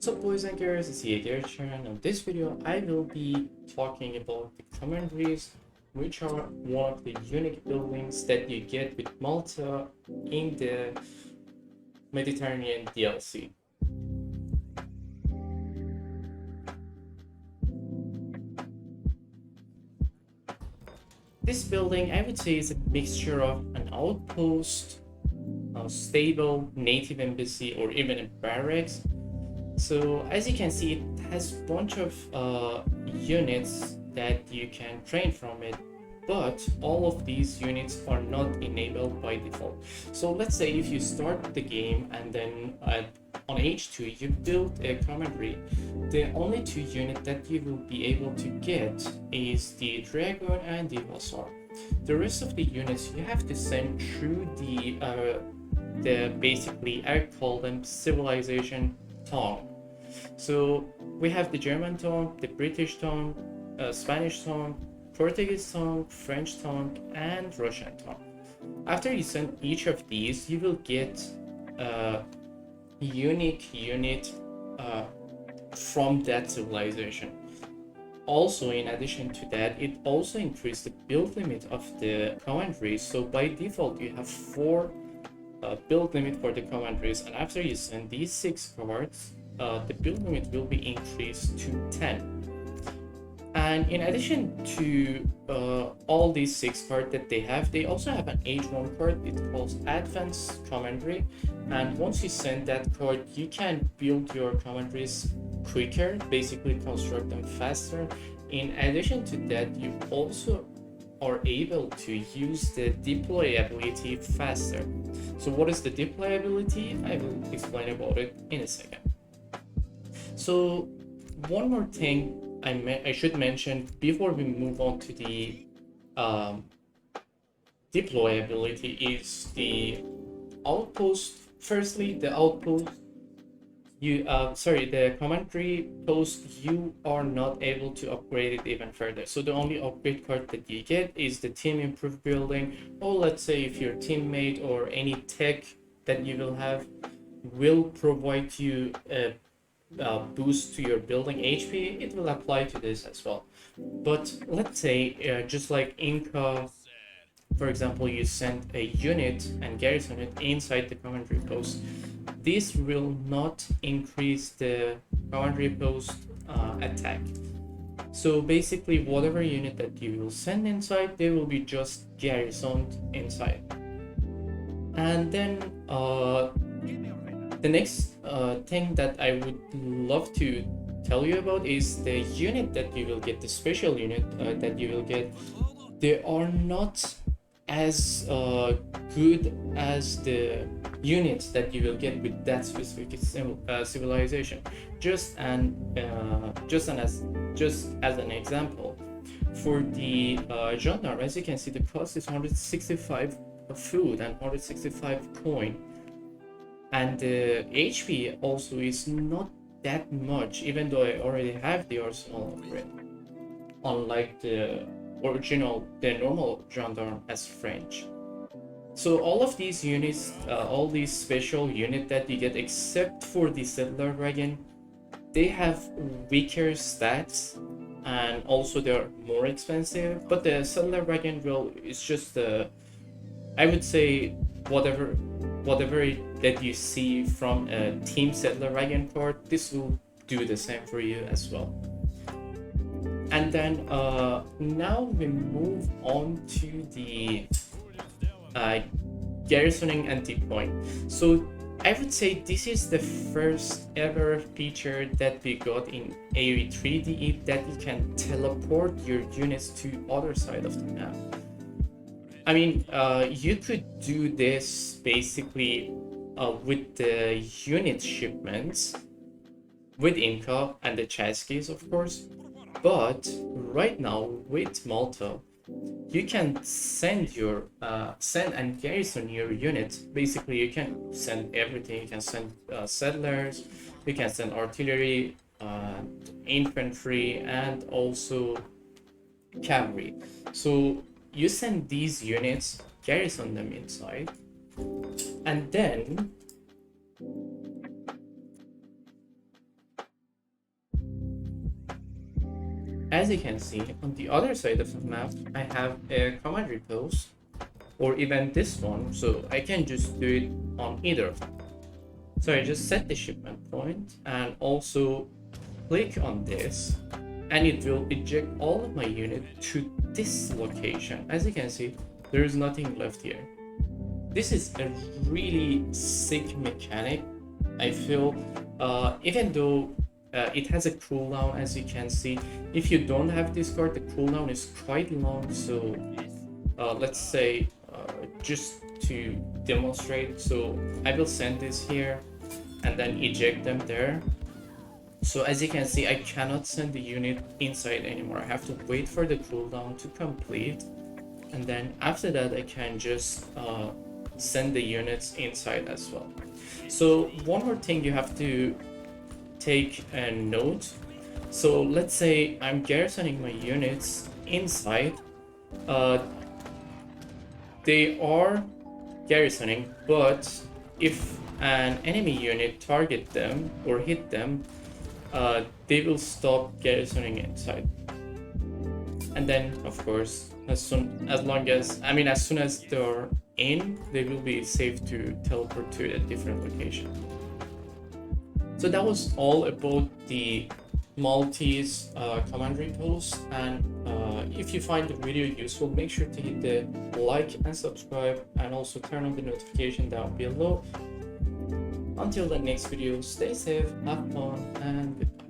What's up, boys and girls, it's Jaegerchere, and in this video I will be talking about the commanderies, which are one of the unique buildings that you get with Malta in the Mediterranean DLC. This building, I would say, is a mixture of an outpost, a stable native embassy, or even a barracks. So as you can see, it has a bunch of units that you can train from it, but all of these units are not enabled by default. So let's say if you start the game and then on H2 you build a commandery, the only two units that you will be able to get is the Dragon and the Hussar. The rest of the units you have to send through the basically I call them civilization tongue. So we have the German tongue, the British tongue, Spanish tongue, Portuguese tongue, French tongue, and Russian tongue. After you send each of these, you will get a unique unit from that civilization. Also, in addition to that, it also increased the build limit of the commanderies. So by default, you have 4 build limit for the commanderies, and after you send these 6 cards, the build limit will be increased to 10. And in addition to all these 6 cards that they also have an H1 card. It calls Advanced Commandery, and once you send that card, you can build your commanderies quicker, basically construct them faster. In addition to that, you also are able to use the deploy ability faster. So what is the deploy ability? I will explain about it in a second. So one more thing I should mention before we move on to the deploy ability is the outpost. Firstly, the outpost, the commandery post, you are not able to upgrade it even further. So the only upgrade card that you get is the team improved building, or let's say if your teammate or any tech that you will have will provide you a boost to your building HP, it will apply to this as well. But let's say just like Inca, for example, you send a unit and garrison it inside the commandery post, this will not increase the commandery post attack. So basically whatever unit that you will send inside, they will be just garrisoned inside. And then the next thing that I would love to tell you about is the unit that you will get, the special unit that you will get. They are not as good as the units that you will get with that specific civilization. Just as an example, for the gendarme, as you can see, the cost is 165 food and 165 coin. And the HP also is not that much, even though I already have the arsenal upgrade. Unlike the normal gendarme as French. So all of these units, all these special units that you get, except for the settler wagon, they have weaker stats, and also they're more expensive. But the settler wagon, well, it's just I would say whatever that you see from a team settler wagon card, this will do the same for you as well. And then now we move on to the garrisoning and deploying. So I would say this is the first ever feature that we got in AOE 3D, that you can teleport your units to other side of the map. I mean, you could do this basically with the unit shipments with Inca and the chassis, of course. But right now with Malta, you can send and garrison your unit. Basically, you can send everything. You can send settlers, you can send artillery, infantry, and also cavalry. So you send these units, garrison them inside, and then as you can see, on the other side of the map, I have a commandery post, or even this one, so I can just do it on either of them. So I just set the shipment point and also click on this, and it will eject all of my unit to this location. As you can see, there is nothing left here. This is a really sick mechanic. I feel, even though it has a cooldown, as you can see, if you don't have this card, the cooldown is quite long. So let's say, just to demonstrate, so I will send this here and then eject them there. So as you can see, I cannot send the unit inside anymore. I have to wait for the cooldown to complete, and then after that I can just send the units inside as well. So one more thing you have to take a note. So let's say I'm garrisoning my units inside. They are garrisoning, but if an enemy unit target them or hit them, they will stop garrisoning inside. And then, of course, as soon as they're in, they will be safe to teleport to a different location. So that was all about the Maltese commandery post, and if you find the video useful, make sure to hit the like and subscribe, and also turn on the notification down below. Until the next video, stay safe, have fun, and goodbye.